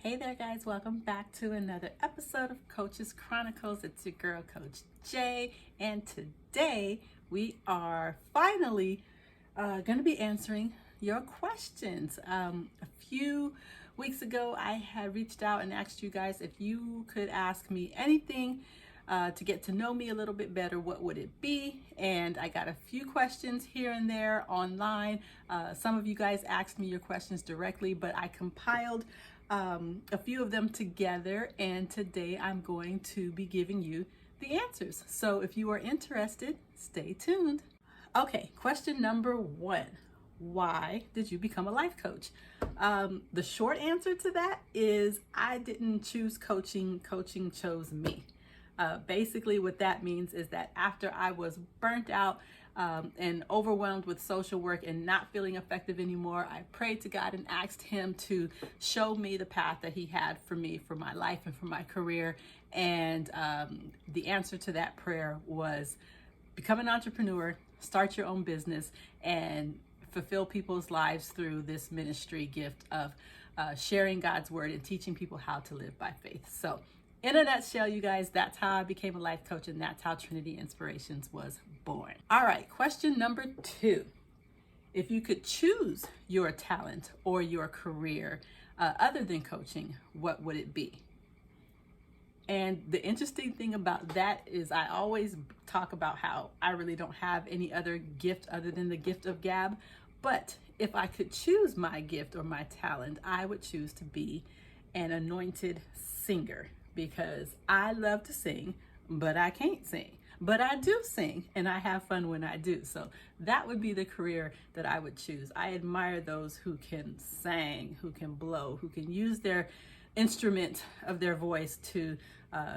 Hey there, guys. Welcome back to another episode of Coach's Chronicles. It's your girl, Coach Jay, and today we are finally going to be answering your questions. A few weeks ago, I had reached out and asked you guys if you could ask me anything to get to know me a little bit better, what would it be? And I got a few questions here and there online. Some of you guys asked me your questions directly, but I compiled a few of them together, and today I'm going to be giving you the answers. So if you are interested, stay tuned. Okay, question number one. Why did you become a life coach? The short answer to that is I didn't choose coaching, coaching chose me. Basically what that means is that after I was burnt out and overwhelmed with social work and not feeling effective anymore, I prayed to God and asked Him to show me the path that He had for me, for my life and for my career. And the answer to that prayer was become an entrepreneur, start your own business, and fulfill people's lives through this ministry gift of sharing God's word and teaching people how to live by faith. So in a nutshell, you guys, that's how I became a life coach, and that's how Trinity Inspirations was born. All right, question number two. If you could choose your talent or your career other than coaching, what would it be? And the interesting thing about that is I always talk about how I really don't have any other gift other than the gift of gab. But if I could choose my gift or my talent, I would choose to be an anointed singer, because I love to sing, but I can't sing. But I do sing, and I have fun when I do. So that would be the career that I would choose. I admire those who can sing, who can blow, who can use their instrument of their voice to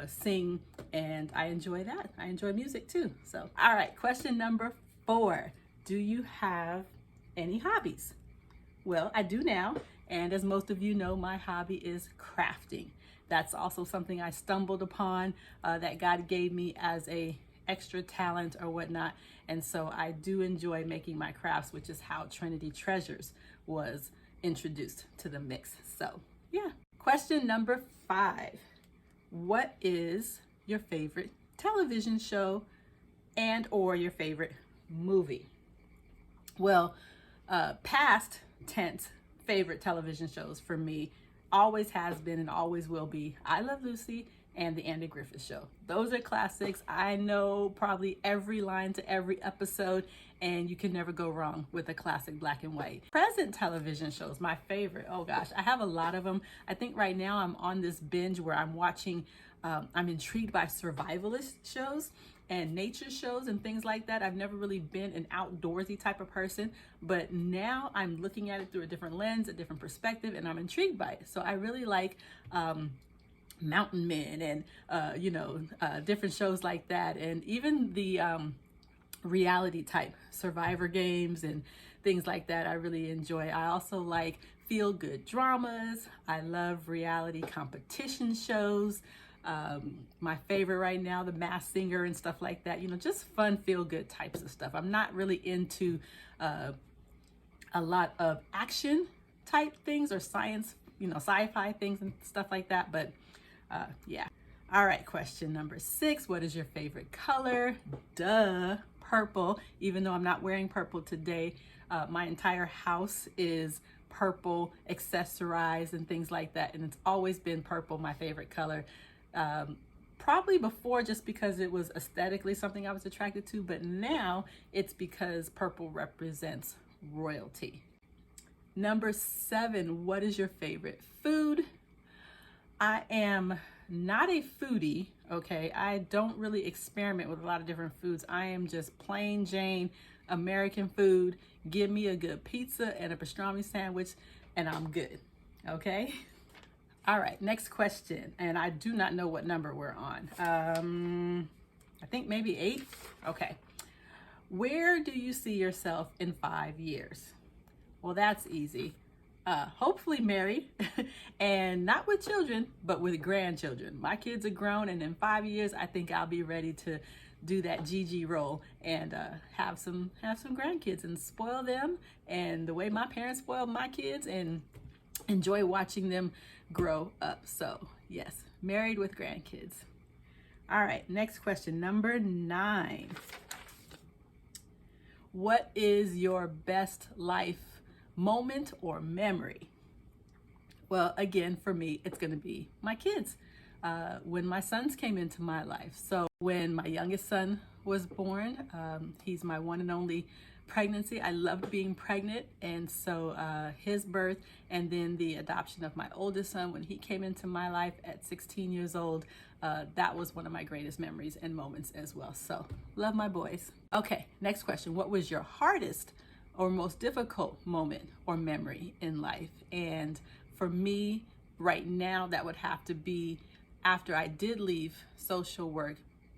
sing, and I enjoy that. I enjoy music too. So, all right, question number four. Do you have any hobbies? Well, I do now, and as most of you know, my hobby is crafting. That's also something I stumbled upon that God gave me as a extra talent or whatnot. And so I do enjoy making my crafts, which is how Trinity Treasures was introduced to the mix. So yeah. Question number five. What is your favorite television show and or your favorite movie? Well, past tense favorite television shows for me always has been and always will be I Love Lucy and The Andy Griffith Show. Those are classics. I know probably every line to every episode, and you can never go wrong with a classic black and white. Present television shows, my favorite. Oh gosh, I have a lot of them. I think right now I'm on this binge where I'm watching, I'm intrigued by survivalist shows and nature shows and things like that. I've never really been an outdoorsy type of person, but now I'm looking at it through a different lens, a different perspective, and I'm intrigued by it. So I really like Mountain Men and different shows like that, and even the reality type Survivor games and things like that I really enjoy. I also like feel good dramas. I love reality competition shows. My favorite right now, The Masked Singer and stuff like that, just fun, feel good types of stuff. I'm not really into a lot of action type things or science, sci-fi things and stuff like that. But yeah. All right, question number 6. What is your favorite color? Duh, purple. Even though I'm not wearing purple today, my entire house is purple, accessorized and things like that. And it's always been purple, my favorite color. Probably before just because it was aesthetically something I was attracted to, but now it's because purple represents royalty. Number 7, what is your favorite food? I am not a foodie, okay? I don't really experiment with a lot of different foods. I am just plain Jane American food. Give me a good pizza and a pastrami sandwich and I'm good, okay? All right, next question. And I do not know what number we're on. I think maybe 8. Okay. Where do you see yourself in 5 years? Well, that's easy. Hopefully married and not with children, but with grandchildren. My kids are grown, and in 5 years, I think I'll be ready to do that Gigi role and have some grandkids and spoil them and the way my parents spoiled my kids, and enjoy watching them grow up. So yes, married with grandkids. All right, next question, number 9. What is your best life moment or memory? Well, again, for me, it's going to be my kids. When my sons came into my life. So when my youngest son was born, he's my one and only pregnancy. I loved being pregnant. And so his birth and then the adoption of my oldest son when he came into my life at 16 years old, that was one of my greatest memories and moments as well. So love my boys. Okay, next question. What was your hardest or most difficult moment or memory in life? And for me, right now, that would have to be after I did leave social work,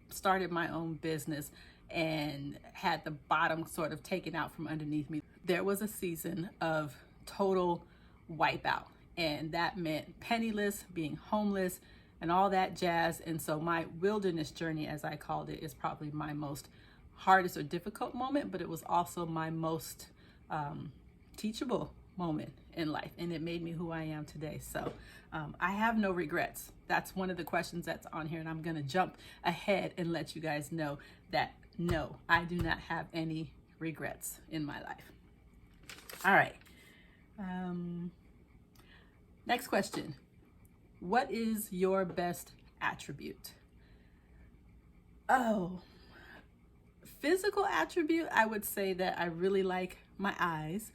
started my own business, and had the bottom sort of taken out from underneath me. There was a season of total wipeout, and that meant penniless, being homeless, and all that jazz. And so my wilderness journey, as I called it, is probably my most hardest or difficult moment, but it was also my most teachable moment in life, and it made me who I am today. So I have no regrets. That's one of the questions that's on here, and I'm going to jump ahead and let you guys know that no, I do not have any regrets in my life. All right. Next question. What is your best attribute? Oh, physical attribute, I would say that I really like my eyes.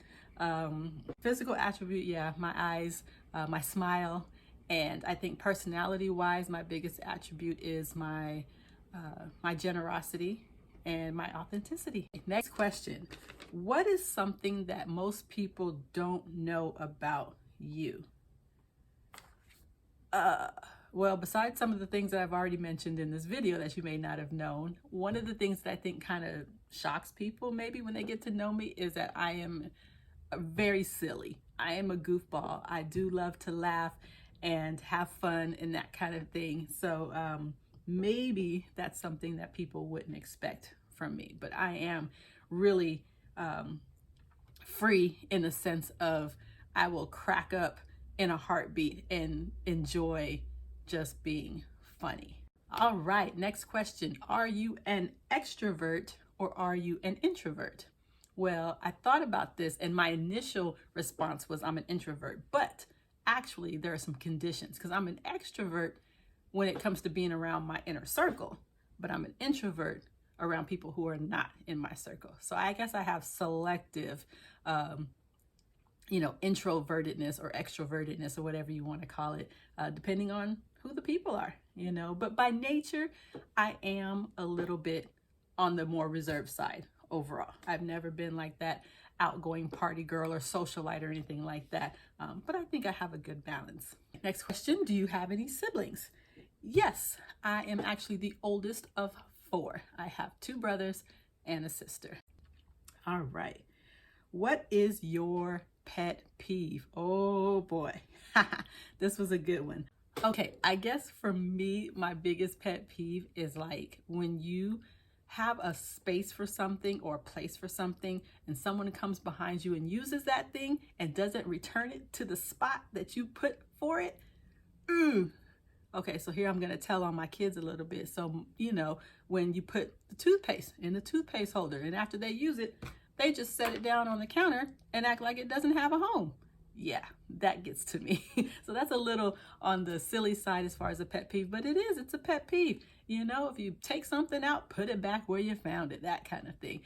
Physical attribute, yeah, my eyes, my smile, and I think personality wise, my biggest attribute is my generosity and my authenticity. Next question. What is something that most people don't know about you? Well, besides some of the things that I've already mentioned in this video that you may not have known, one of the things that I think kind of shocks people maybe when they get to know me is that I am very silly. I am a goofball. I do love to laugh and have fun and that kind of thing. So maybe that's something that people wouldn't expect from me, but I am really free in the sense of I will crack up in a heartbeat and enjoy just being funny. All right, next question. Are you an extrovert or are you an introvert? Well, I thought about this and my initial response was I'm an introvert, but actually there are some conditions because I'm an extrovert when it comes to being around my inner circle, but I'm an introvert around people who are not in my circle. So I guess I have selective introvertedness or extrovertedness or whatever you want to call it, depending on who the people are, but by nature, I am a little bit on the more reserved side overall. I've never been like that outgoing party girl or socialite or anything like that, but I think I have a good balance. Next question, do you have any siblings? Yes, I am actually the oldest of 4. I have 2 brothers and a sister. All right. What is your pet peeve? Oh boy, this was a good one. Okay, I guess for me, my biggest pet peeve is like when you have a space for something or a place for something and someone comes behind you and uses that thing and doesn't return it to the spot that you put for it. Okay, so here I'm going to tell on my kids a little bit. So, when you put the toothpaste in the toothpaste holder and after they use it, they just set it down on the counter and act like it doesn't have a home. Yeah, that gets to me. So that's a little on the silly side as far as a pet peeve, but it's a pet peeve. If you take something out, put it back where you found it, that kind of thing.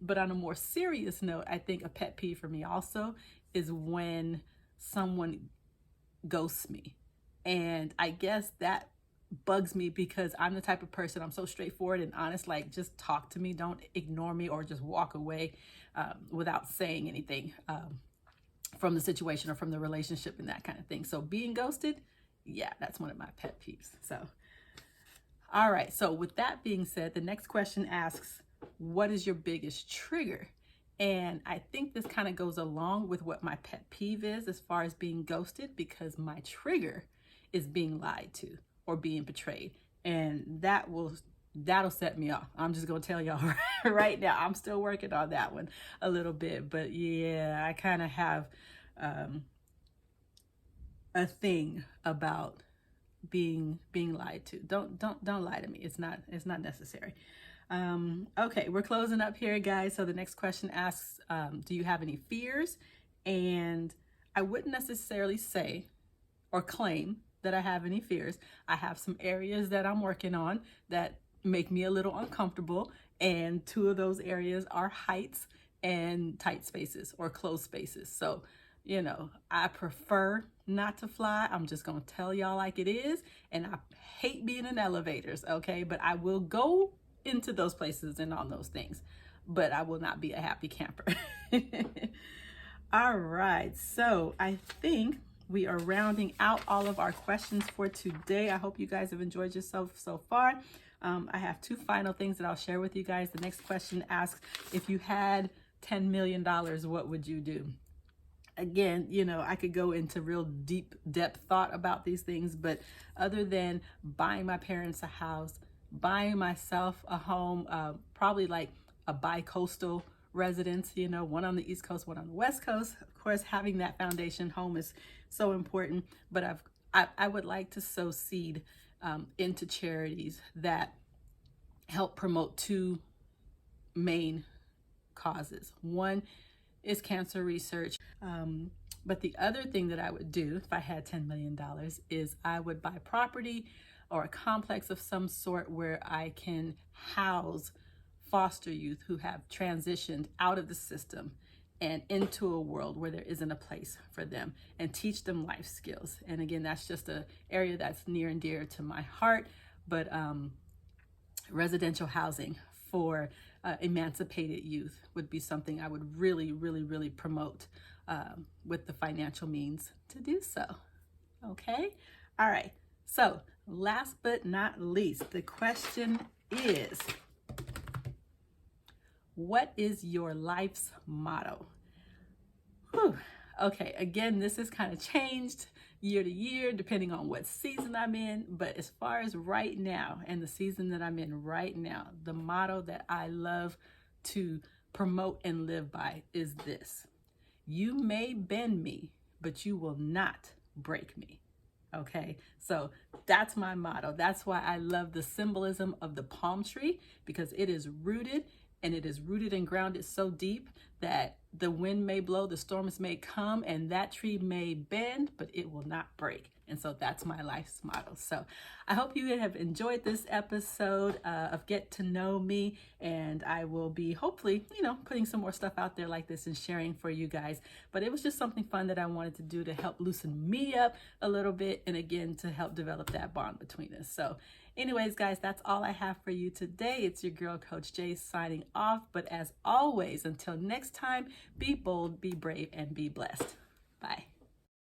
But on a more serious note, I think a pet peeve for me also is when someone ghosts me. And I guess that bugs me because I'm the type of person, I'm so straightforward and honest, like just talk to me, don't ignore me or just walk away without saying anything from the situation or from the relationship and that kind of thing. So being ghosted, yeah, that's one of my pet peeves. So, all right. So with that being said, the next question asks, what is your biggest trigger? And I think this kind of goes along with what my pet peeve is as far as being ghosted, because my trigger is being lied to or being betrayed. And that'll set me off. I'm just going to tell y'all right now, I'm still working on that one a little bit, but yeah, I kind of have a thing about being lied to. Don't lie to me. It's not necessary. Okay, we're closing up here, guys. So the next question asks, do you have any fears? And I wouldn't necessarily say or claim that I have any fears. I have some areas that I'm working on that make me a little uncomfortable, and two of those areas are heights and tight spaces or closed spaces. So, I prefer not to fly. I'm just gonna tell y'all like it is, and I hate being in elevators, okay? But I will go into those places and on those things, but I will not be a happy camper. All right, so I think we are rounding out all of our questions for today. I hope you guys have enjoyed yourself so far. I have two final things that I'll share with you guys. The next question asks, if you had $10 million, what would you do? Again, I could go into real deep depth thought about these things, but other than buying my parents a house, buying myself a home, probably like a bi-coastal residence, one on the East Coast, one on the West Coast. Of course, having that foundation home is so important, but I would like to sow seed into charities that help promote two main causes. One is cancer research. But the other thing that I would do if I had $10 million is I would buy property or a complex of some sort where I can house foster youth who have transitioned out of the system and into a world where there isn't a place for them, and teach them life skills. And again, that's just an area that's near and dear to my heart, but residential housing for emancipated youth would be something I would really, really, really promote with the financial means to do so. Okay? All right. So last but not least, the question is, what is your life's motto? Whew. Okay, again, this has kind of changed year to year depending on what season I'm in, but as far as right now and the season that I'm in right now, the motto that I love to promote and live by is this: you may bend me, but you will not break me. Okay, so that's my motto. That's why I love the symbolism of the palm tree, because it is rooted, and it is rooted and grounded so deep that the wind may blow, the storms may come, and that tree may bend, but it will not break. And so that's my life's motto. So I hope you have enjoyed this episode of Get to Know Me, and I will be hopefully, putting some more stuff out there like this and sharing for you guys. But it was just something fun that I wanted to do to help loosen me up a little bit, and again, to help develop that bond between us. So anyways, guys, that's all I have for you today. It's your girl, Coach Jay, signing off. But as always, until next time, be bold, be brave, and be blessed. Bye.